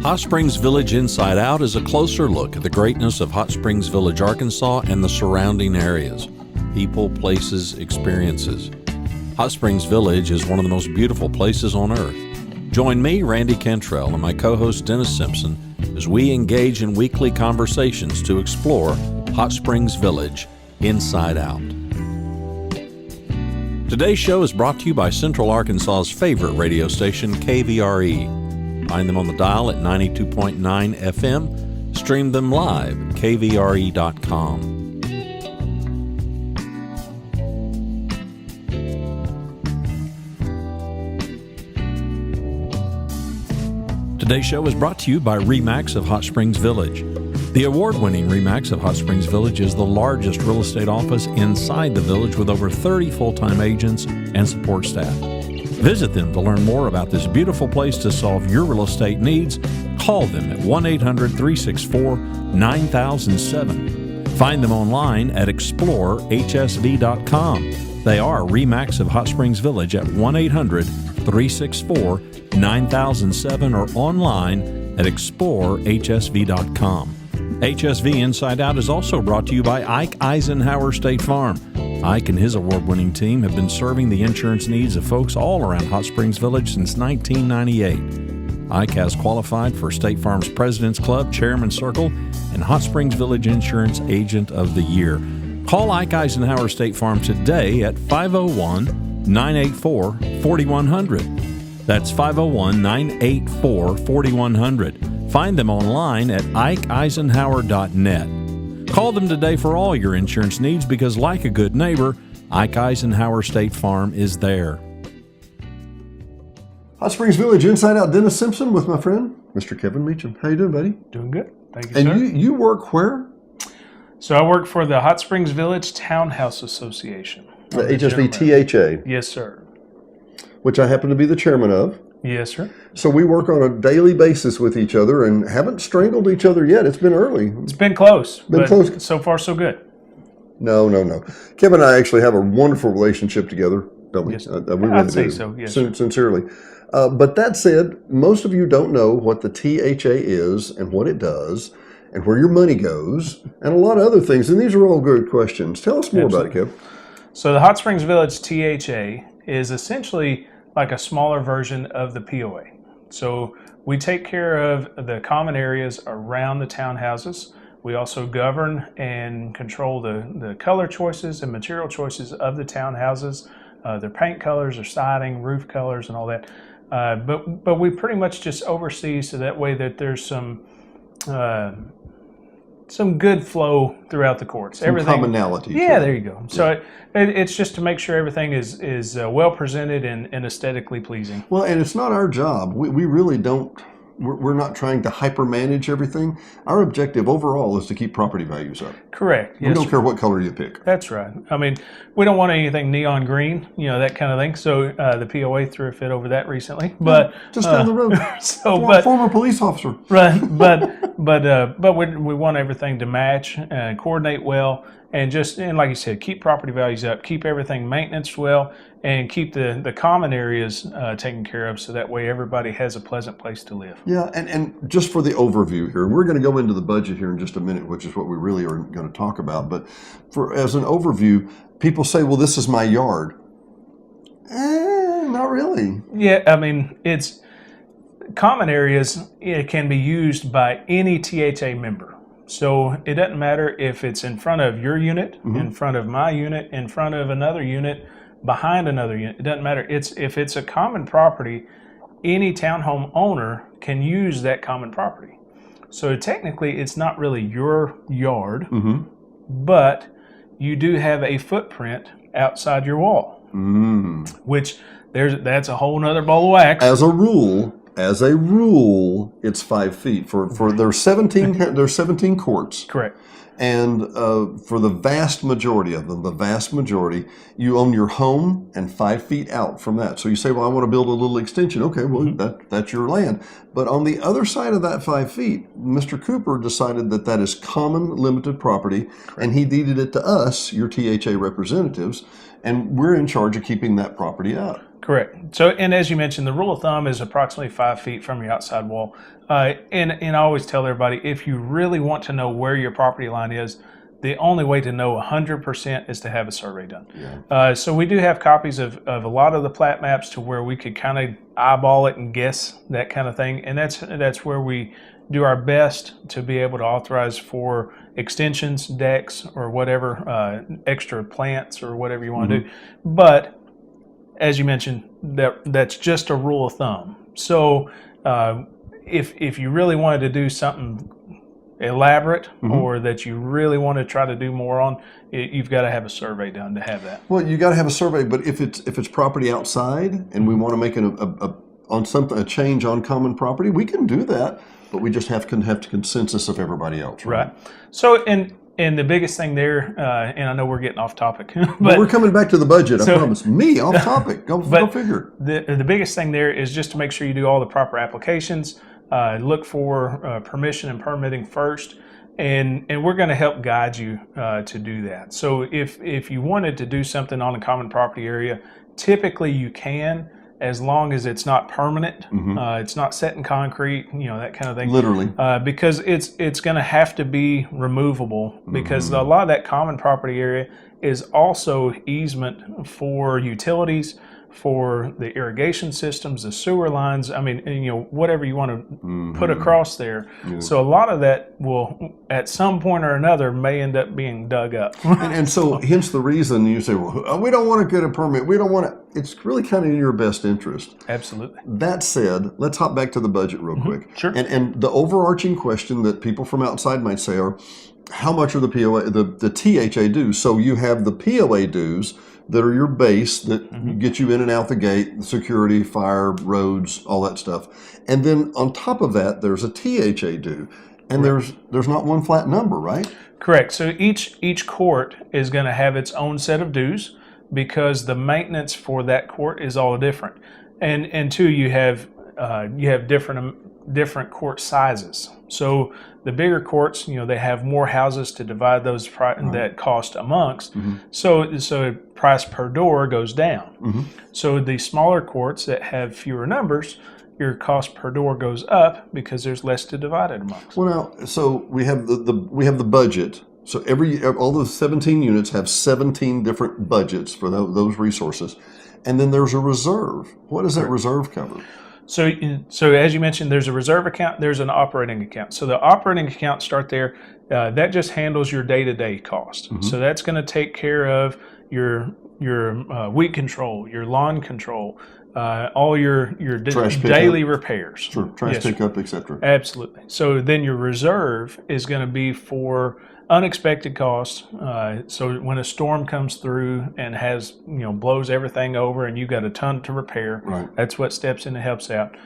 Hot Springs Village Inside Out is a closer look at the greatness of Hot Springs Village, Arkansas and the surrounding areas. People, places, experiences. Hot Springs Village is one of the most beautiful places on earth. Join me, Randy Cantrell, and my co-host Dennis Simpson as we engage in weekly conversations to explore Hot Springs Village Inside Out. Today's show is brought to you by Central Arkansas's favorite radio station, KVRE. Find them on the dial at 92.9 FM. Stream them live at kvre.com. Today's show is brought to you by RE/MAX of Hot Springs Village. The award-winning RE/MAX of Hot Springs Village is the largest real estate office inside the village with over 30 full-time agents and support staff. Visit them to learn more about this beautiful place to solve your real estate needs. Call them at 1-800-364-9007. Find them online at explorehsv.com. They are RE/MAX of Hot Springs Village at 1-800-364-9007 or online at explorehsv.com. HSV Inside Out is also brought to you by Ike Eisenhower State Farm. Ike and his award-winning team have been serving the insurance needs of folks all around Hot Springs Village since 1998. Ike has qualified for State Farm's President's Club, Chairman's Circle, and Hot Springs Village Insurance Agent of the Year. Call Ike Eisenhower State Farm today at 501-984-4100. That's 501-984-4100. Find them online at ikeeisenhower.net. Call them today for all your insurance needs because, like a good neighbor, Ike Eisenhower State Farm is there. Hot Springs Village Inside Out, Dennis Simpson with my friend, Mr. Kevin Meacham. How you doing, buddy? Doing good. Thank you, and sir. And you work where? So I work for the Hot Springs Village Townhouse Association. The HSV THA. Yes, sir. Which I happen to be the chairman of. Yes, sir. So we work on a daily basis with each other and haven't strangled each other yet. It's been early. It's been close. So far, so good. No. Kevin and I actually have a wonderful relationship together, don't we? Yes, we really I'd say do. so, yes. Sincerely. But that said, most of you don't know what the THA is and what it does and where your money goes and a lot of other things. And these are all good questions. Tell us more about it, Kev. So the Hot Springs Village THA is essentially like a smaller version of the POA. So we take care of the common areas around the townhouses. We also govern and control the color choices and material choices of the townhouses, their paint colors, their siding, roof colors, and all that. But we pretty much just oversee so that way that there's some good flow throughout the courts. Some commonality. Yeah, there you go. So it's just to make sure everything is well presented and aesthetically pleasing. Well, and it's not our job. We really don't. We're not trying to hyper manage everything. Our objective overall is to keep property values up. Correct. We don't care what color you pick. That's right. I mean, we don't want anything neon green, that kind of thing. So the POA threw a fit over that recently. But just down the road. Former police officer. Right. But we want everything to match and coordinate well, and like you said, keep property values up, keep everything maintenance well, and keep the common areas taken care of so that way everybody has a pleasant place to live. Yeah, and just for the overview here, we're going to go into the budget here in just a minute, which is what we really are going to talk about. But as an overview, people say, well, this is my yard. Not really. Yeah, I mean, it's common areas. It can be used by any THA member. So it doesn't matter if it's in front of your unit, in front of my unit, in front of another unit, behind another unit. It doesn't matter. If it's a common property, any townhome owner can use that common property. So technically, it's not really your yard, but you do have a footprint outside your wall, which that's a whole nother ball of wax. As a rule, it's 5 feet. There's 17 courts. Correct. And for the vast majority of them, you own your home and 5 feet out from that. So you say, well, I want to build a little extension. Okay, well, that's your land. But on the other side of that 5 feet, Mr. Cooper decided that is common limited property, and he deeded it to us, your THA representatives, and we're in charge of keeping that property up. Correct. So, and as you mentioned, the rule of thumb is approximately 5 feet from your outside wall. And I always tell everybody, if you really want to know where your property line is, the only way to know 100% is to have a survey done. Yeah. So we do have copies of a lot of the plat maps to where we could kind of eyeball it and guess that kind of thing. And that's where we do our best to be able to authorize for extensions, decks, or whatever, extra plants or whatever you want to do. But as you mentioned, that's just a rule of thumb. So if you really wanted to do something elaborate or that you really want to try to do more on, you've got to have a survey done to have that. Well, you got to have a survey, but if it's property outside and we want to make a change on common property, we can do that, but we just have to consensus of everybody else, right? So and the biggest thing there, and I know we're getting off topic, but we're coming back to the budget. I promise. Me off topic. Go figure. The biggest thing there is just to make sure you do all the proper applications. Look for permission and permitting first, and we're going to help guide you to do that. So if you wanted to do something on a common property area, typically you can, as long as it's not permanent, it's not set in concrete, that kind of thing. Literally. Because it's going to have to be removable, because a lot of that common property area is also easement for utilities, for the irrigation systems, the sewer lines. I mean, whatever you want to put across there. Yeah. So a lot of that will, at some point or another, may end up being dug up. and so hence the reason you say, well, we don't want to get a permit. We don't want to. It's really kind of in your best interest. Absolutely. That said, let's hop back to the budget real quick. Sure. And the overarching question that people from outside might say are, how much are the POA, the THA dues? So you have the POA dues that are your base that get you in and out the gate, security, fire, roads, all that stuff. And then on top of that, there's a THA due. And there's not one flat number, right? Correct. So each court is going to have its own set of dues, because the maintenance for that court is all different. And two, you have different court sizes. So the bigger courts, they have more houses to divide those that cost amongst. So price per door goes down. So the smaller courts that have fewer numbers, your cost per door goes up because there's less to divide it amongst. Well, now, so we have the budget. So all those 17 units have 17 different budgets for those resources, and then there's a reserve. What does that reserve cover? So as you mentioned, there's a reserve account, there's an operating account. So the operating account, start there, that just handles your day-to-day cost. So that's going to take care of your weed control, your lawn control, all your daily repairs. Sure, trash pickup, etc. Absolutely. So then your reserve is going to be for unexpected costs. So when a storm comes through and blows everything over and you've got a ton to repair, that's what steps in and helps out.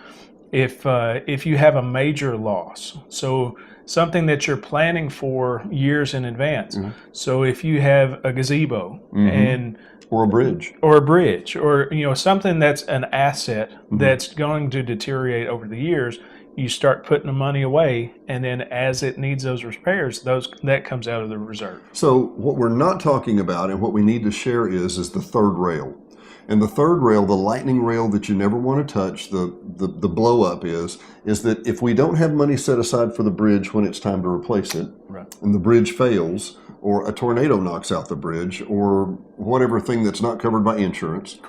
If you have a major loss, so something that you're planning for years in advance. So if you have a gazebo or a bridge, or something that's an asset that's going to deteriorate over the years, you start putting the money away, and then as it needs those repairs, that comes out of the reserve. So what we're not talking about, and what we need to share is the third rail. And the third rail, the lightning rail that you never want to touch, the blow up is that if we don't have money set aside for the bridge when it's time to replace it, and the bridge fails, or a tornado knocks out the bridge, or whatever thing that's not covered by insurance,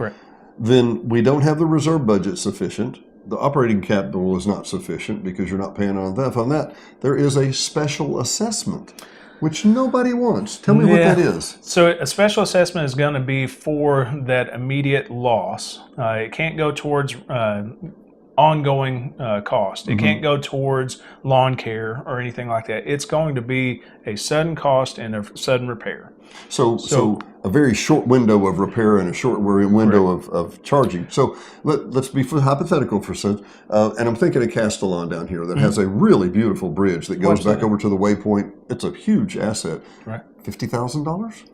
then we don't have the reserve budget sufficient. The operating capital is not sufficient because you're not paying on that. There is a special assessment, which nobody wants. Tell me what that is. So a special assessment is going to be for that immediate loss. It can't go towards ongoing cost. It can't go towards lawn care or anything like that. It's going to be a sudden cost and a sudden repair. So a very short window of repair and a short window of charging. So let's be hypothetical for a second. And I'm thinking of Castellon down here that has a really beautiful bridge that goes back over to the waypoint. It's a huge asset. $50,000?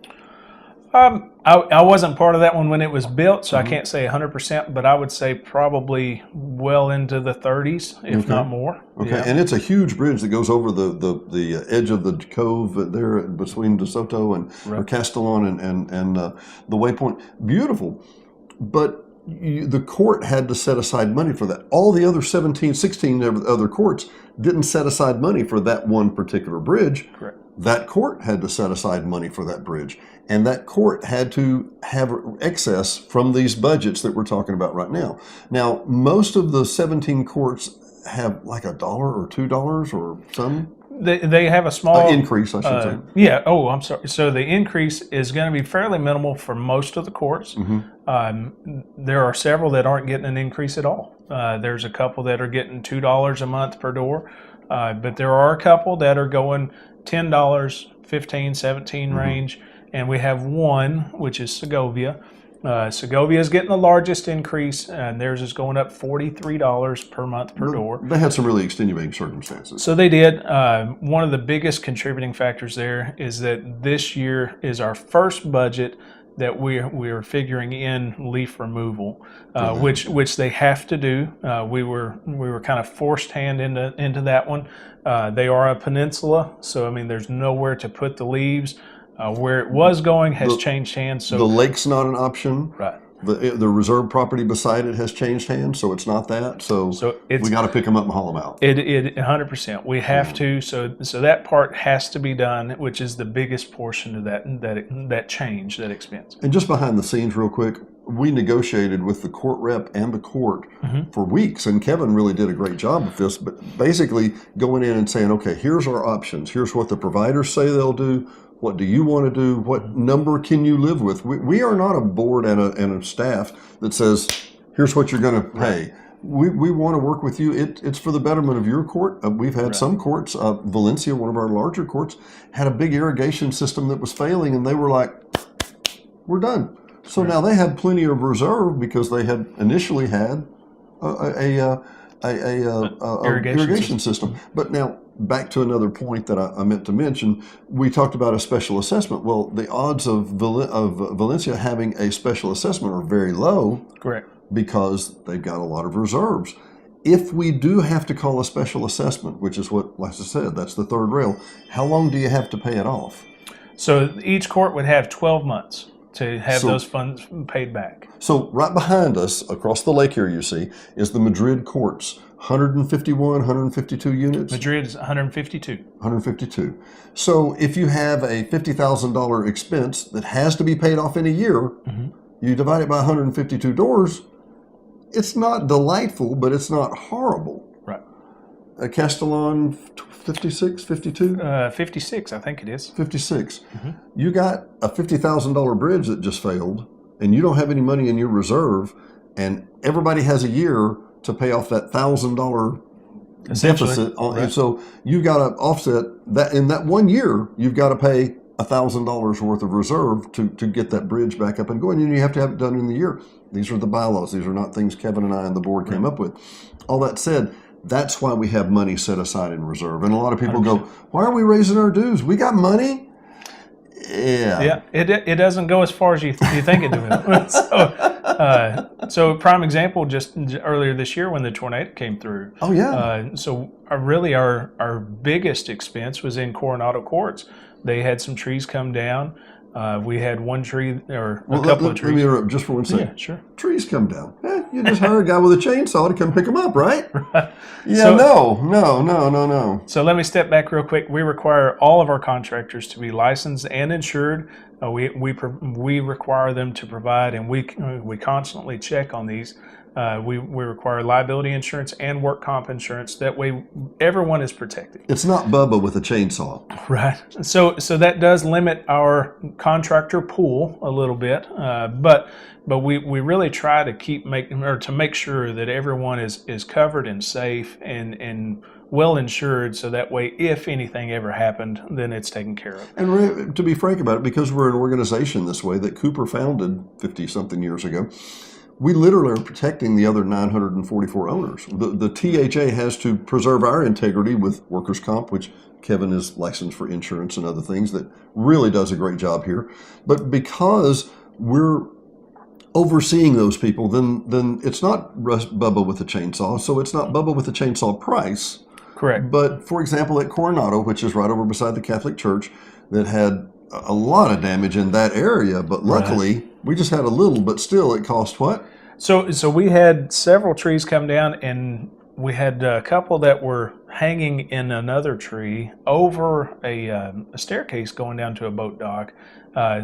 I wasn't part of that one when it was built, so I can't say 100%, but I would say probably well into the 30s, if not more. And it's a huge bridge that goes over the edge of the cove there between DeSoto and or Castellon and the waypoint. Beautiful. But the court had to set aside money for that. All the other 16 other courts didn't set aside money for that one particular bridge. Correct. That court had to set aside money for that bridge. And that court had to have excess from these budgets that we're talking about right now. Now, most of the 17 courts have like $1 or $2 or some They have a small increase, I should say. Yeah. Oh, I'm sorry. So the increase is going to be fairly minimal for most of the courts. There are several that aren't getting an increase at all. There's a couple that are getting $2 a month per door, but there are a couple that are going $10, $15, $17 range, and we have one, which is Segovia. Segovia is getting the largest increase, and theirs is going up $43 per month per door. They had some really extenuating circumstances. So they did. One of the biggest contributing factors there is that this year is our first budget that we are figuring in leaf removal, which they have to do. We were kind of forced hand into that one. They are a peninsula, so I mean there's nowhere to put the leaves. Where it was going has changed hands. So the lake's not an option. Right. The reserve property beside it has changed hands, so it's not that. So we got to pick them up and haul them out. It 100%. We have to. So that part has to be done, which is the biggest portion of that change, that expense. And just behind the scenes, real quick, we negotiated with the court rep and the court for weeks, and Kevin really did a great job of this. But basically, going in and saying, okay, here's our options. Here's what the providers say they'll do. What do you want to do? What number can you live with? We are not a board and a staff that says, here's what you're going to pay. We want to work with you. It's for the betterment of your court. We've had some courts, Valencia, one of our larger courts, had a big irrigation system that was failing, and they were like, we're done. So now they have plenty of reserve because they had initially had a irrigation system. But now, back to another point that I meant to mention, we talked about a special assessment. Well, the odds of Valencia having a special assessment are very low. Correct. Because they've got a lot of reserves. If we do have to call a special assessment, which is what, like I said, that's the third rail, how long do you have to pay it off? So each court would have 12 months to have those funds paid back. So right behind us, across the lake here, you see, is the Madrid courts. 151, 152 units? Madrid is 152. 152. So if you have a $50,000 expense that has to be paid off in a year, you divide it by 152 doors, it's not delightful, but it's not horrible. Right. Castellon, 56, 52? 56, I think it is. 56. You got a $50,000 bridge that just failed, and you don't have any money in your reserve, and everybody has a year to pay off that $1,000 deficit. Right. So you've got to offset that. In that 1 year, you've got to pay $1,000 worth of reserve to get that bridge back up and going, and you have to have it done in the year. These are the bylaws. These are not things Kevin and I and the board came up with. All that said, that's why we have money set aside in reserve. And a lot of people 100%. Go, why are we raising our dues? We got money. Yeah. It doesn't go as far as you think it will. So prime example, just earlier this year when the tornado came through. Oh yeah. So our biggest expense was in Coronado courts. They had some trees come down. We had one tree or a couple of trees. Let me interrupt just for one second. Yeah, sure. Trees come down. You just hire a guy with a chainsaw to come pick them up, right? Right. Yeah, So- no. So let me step back real quick. We require all of our contractors to be licensed and insured. We require them to provide, and we constantly check on these. We require liability insurance and work comp insurance. That way, everyone is protected. It's not Bubba with a chainsaw. Right. So that does limit our contractor pool a little bit, but we really try to make sure that everyone is covered and safe and well insured, so that way if anything ever happened, then it's taken care of. And to be frank about it, because we're an organization this way that Cooper founded 50-something years ago, we literally are protecting the other 944 owners. The THA has to preserve our integrity with workers' comp, which Kevin is licensed for insurance and other things, that really does a great job here. But because we're overseeing those people, then it's not Bubba with a chainsaw, so it's not Bubba with a chainsaw price. Correct. But for example, at Coronado, which is right over beside the Catholic Church, that had a lot of damage in that area, but luckily we just had a little, but still it cost what? So we had several trees come down, and we had a couple that were hanging in another tree over a staircase going down to a boat dock.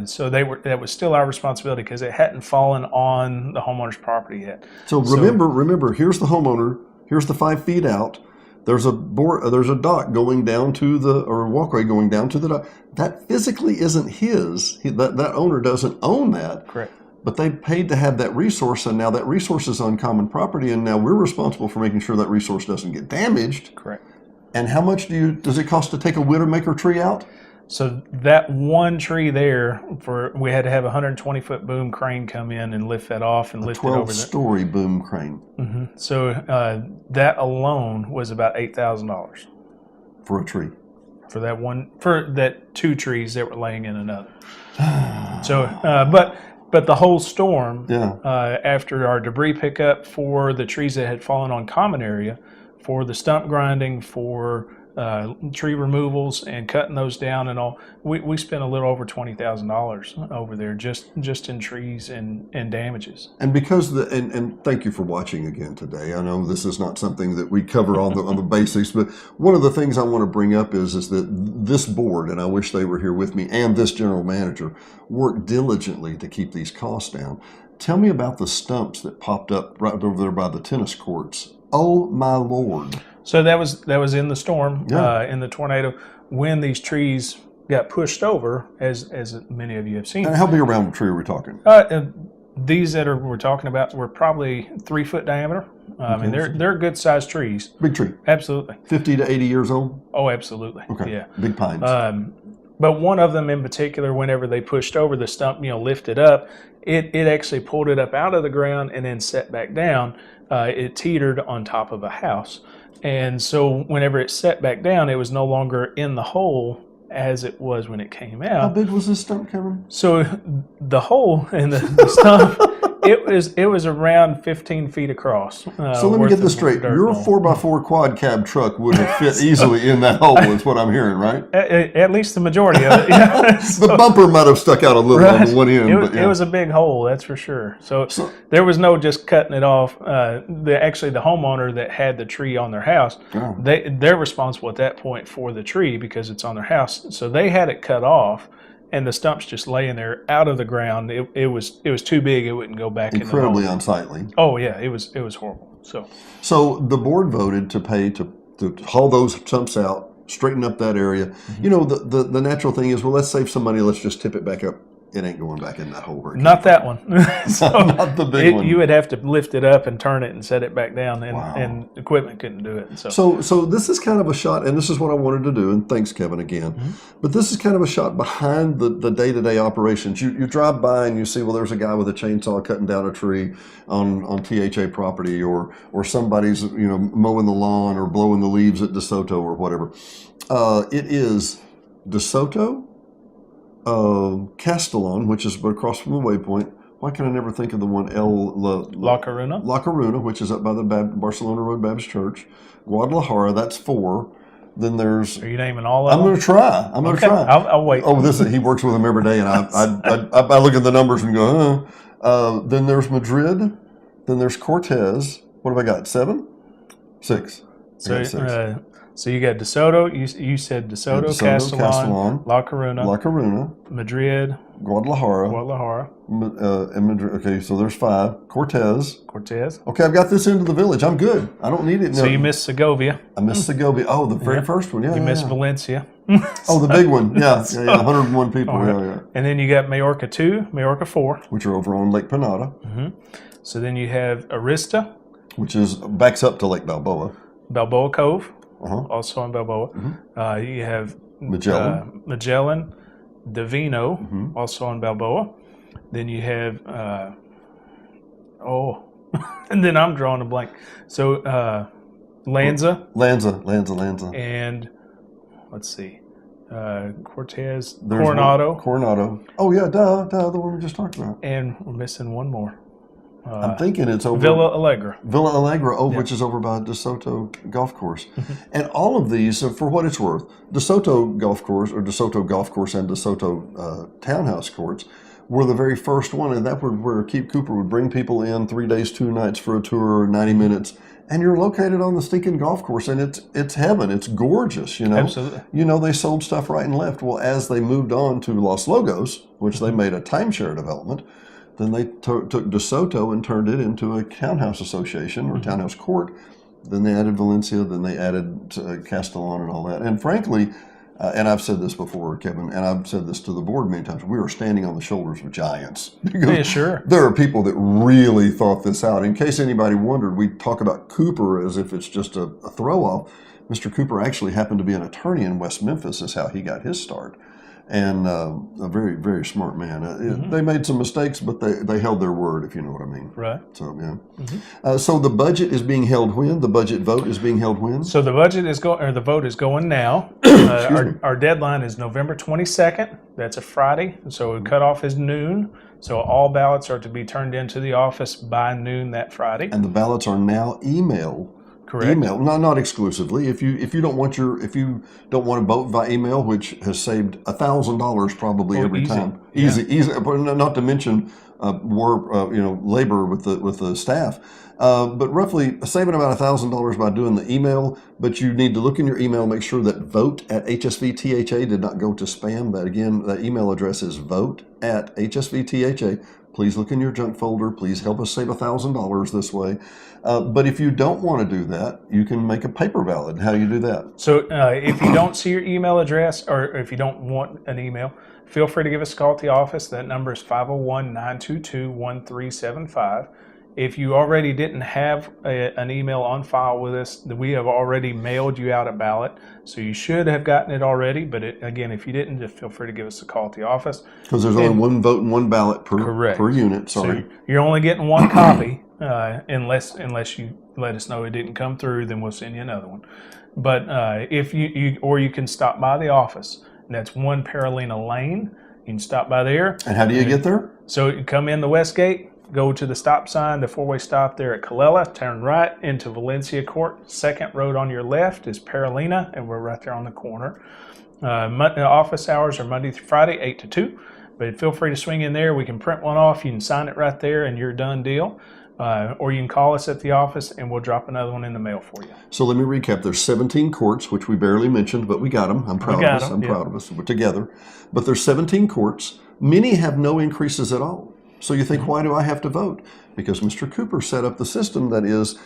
So that was still our responsibility because it hadn't fallen on the homeowner's property yet. So remember, here's the homeowner. Here's the 5 feet out. There's a dock going down to or a walkway going down to the dock. That physically isn't his. That owner doesn't own that. Correct. But they paid to have that resource, and now that resource is on common property, and now we're responsible for making sure that resource doesn't get damaged. Correct. And how much does it cost to take a Widowmaker tree out? So that one tree there, we had to have a 120-foot boom crane come in and lift that off and lift it over. 12-story boom crane. Mm-hmm. So that alone was about $8,000 for a tree. For that 2 trees that were laying in another. So, but the whole storm, after our debris pickup for the trees that had fallen on common area, for the stump grinding, for tree removals and cutting those down and all, we spent a little over $20,000 over there just in trees and damages. And because and thank you for watching again today. I know this is not something that we cover on the basics, but one of the things I want to bring up is that this board, and I wish they were here with me, and this general manager worked diligently to keep these costs down. Tell me about the stumps that popped up right over there by the tennis courts. Oh my Lord. So that was in the storm, in the tornado, when these trees got pushed over, as many of you have seen. And how big around the tree are we talking? These we're talking about were probably 3 foot diameter. And they're good sized trees. Big tree. Absolutely. 50 to 80 years old? Oh, absolutely. Okay. Yeah. Big pines. But one of them in particular, whenever they pushed over the stump, lifted up, it actually pulled it up out of the ground and then set back down. It teetered on top of a house. And so whenever it set back down, it was no longer in the hole as it was when it came out. How big was this stump, Kevin? So the hole in the stump, it was around 15 feet across. So let me get this straight. Your 4x4 quad cab truck would have fit easily in that hole, is what I'm hearing, right? At least the majority of it. Yeah. The bumper might have stuck out a little on the one end. It was a big hole, that's for sure. So there was no just cutting it off. Actually, the homeowner that had the tree on their house, they're responsible at that point for the tree because it's on their house. So they had it cut off. And the stump's just laying there out of the ground. It was too big. It wouldn't go back. Incredibly unsightly. Oh yeah, it was horrible. So the board voted to pay to haul those stumps out, straighten up that area. Mm-hmm. The natural thing is, well, let's save some money. Let's just tip it back up. It ain't going back in that hole. Not that one. Not the big one. You would have to lift it up and turn it and set it back down, and equipment couldn't do it. So this is kind of a shot, and this is what I wanted to do, and thanks, Kevin, again. Mm-hmm. But this is kind of a shot behind the day-to-day operations. You drive by and you see, well, there's a guy with a chainsaw cutting down a tree on THA property, or somebody's mowing the lawn or blowing the leaves at DeSoto or whatever. It is DeSoto, Castellon, which is across from the Waypoint. Why can I never think of the one? La Coruna? La Coruna, which is up by the Barcelona Road Baptist Church. Guadalajara, that's 4. Then there's... Are you naming all of them? I'm going to try. I'll wait. Oh, he works with them every day, and I look at the numbers and go, Then there's Madrid. Then there's Cortez. What have I got? 7? 6. So you got DeSoto. You said DeSoto, Castellon, La Coruna, Madrid, Guadalajara, and Madrid. Okay, so there's 5. Cortez. Okay, I've got this end of the village. I'm good. I don't need it. So you missed Segovia. I missed Segovia. Oh, the very first one. Yeah. You missed Valencia. Oh, the big one. Yeah. 101 people. Right. Yeah. And then you got Majorca 2, Majorca 4, which are over on Lake Penada. Mm-hmm. So then you have Arista, which backs up to Lake Balboa. Balboa Cove. Also on Balboa. Mm-hmm. You have Magellan, Divino, also on Balboa. Then you have, and then I'm drawing a blank. So Lanza. And let's see, Cortez, Coronado. Oh yeah, the one we just talked about. And we're missing one more. I'm thinking it's over Villa Allegra, which is over by DeSoto Golf Course. And all of these, for what it's worth, DeSoto Golf Course and DeSoto Townhouse courts were the very first one, and that was where Keith Cooper would bring people in 3 days, 2 nights for a tour, 90 minutes, and you're located on the stinking golf course, and it's heaven. It's gorgeous, you know. Absolutely. You know, they sold stuff right and left. Well, as they moved on to Los Logos, which they made a timeshare development, then they took DeSoto and turned it into a townhouse association or townhouse court. Then they added Valencia, then they added Castellon and all that. And frankly, and I've said this before, Kevin, and I've said this to the board many times, we are standing on the shoulders of giants. Yeah, sure. There are people that really thought this out. In case anybody wondered, we talk about Cooper as if it's just a throw-off. Mr. Cooper actually happened to be an attorney in West Memphis, is how he got his start. And a very, very smart man. They made some mistakes, but they held their word, if you know what I mean. Right. So, yeah. So the budget is being held when? The budget vote is being held when? So the the vote is going now. Our deadline is November 22nd. That's a Friday. So the cutoff is noon. So all ballots are to be turned into the office by noon that Friday. And the ballots are now emailed. Correct. Email, not exclusively. If you don't want to vote by email, which has saved $1,000 probably every easy. time. Yeah. Easy. Not to mention labor with the staff. But roughly saving about $1,000 by doing the email. But you need to look in your email, make sure that vote@HSVTHA did not go to spam. That email address is vote@HSVTHA. Please look in your junk folder. Please help us save $1,000 this way. But if you don't want to do that, you can make a paper ballot. How do you do that? So if you don't see your email address, or if you don't want an email, feel free to give us a call at the office. That number is 501-922-1375. If you already didn't have an email on file with us, we have already mailed you out a ballot. So you should have gotten it already. But again, if you didn't, just feel free to give us a call at the office. Because there's only one vote and one ballot per unit. Sorry. So you're only getting one copy, unless you let us know it didn't come through, then we'll send you another one. But if you can stop by the office. And that's 1 Paralina Lane. You can stop by there. And how do you get there? So you come in the west gate, go to the stop sign, the 4-way stop there at Colella, turn right into Valencia Court. Second road on your left is Paralina, and we're right there on the corner. Office hours are Monday through Friday, 8 to 2. But feel free to swing in there. We can print one off. You can sign it right there, and you're done deal. Or you can call us at the office, and we'll drop another one in the mail for you. So let me recap. There's 17 courts, which we barely mentioned, but we got them. I'm proud of us. I'm proud of us. We're together. But there's 17 courts. Many have no increases at all. So you think, why do I have to vote? Because Mr. Cooper set up the system that is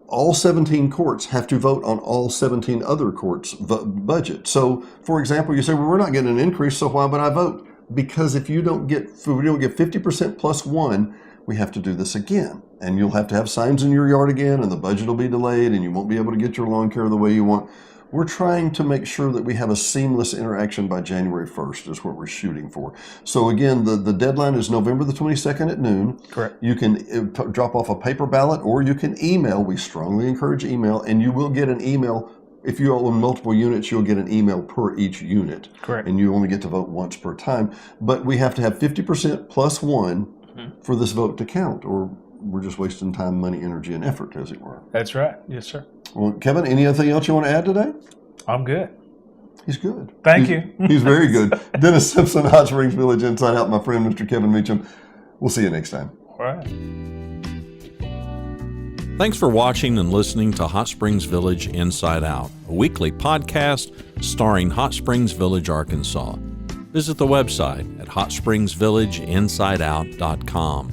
all 17 courts have to vote on all 17 other courts' budget. So, for example, you say, well, we're not getting an increase, so why would I vote? Because if we don't get 50% plus one, we have to do this again. And you'll have to have signs in your yard again, and the budget will be delayed, and you won't be able to get your lawn care the way you want. We're trying to make sure that we have a seamless interaction by January 1st is what we're shooting for. So again, the deadline is November the 22nd at noon. Correct. You can drop off a paper ballot, or you can email. We strongly encourage email, and you will get an email. If you own multiple units, you'll get an email per each unit. Correct. And you only get to vote once per time. But we have to have 50% plus one for this vote to count, or we're just wasting time, money, energy, and effort, as it were. That's right. Yes, sir. Well, Kevin, anything else you want to add today? I'm good. He's good. Thank you. He's very good. Dennis Simpson, Hot Springs Village Inside Out, my friend, Mr. Kevin Meacham. We'll see you next time. All right. Thanks for watching and listening to Hot Springs Village Inside Out, a weekly podcast starring Hot Springs Village, Arkansas. Visit the website at hotspringsvillageinsideout.com.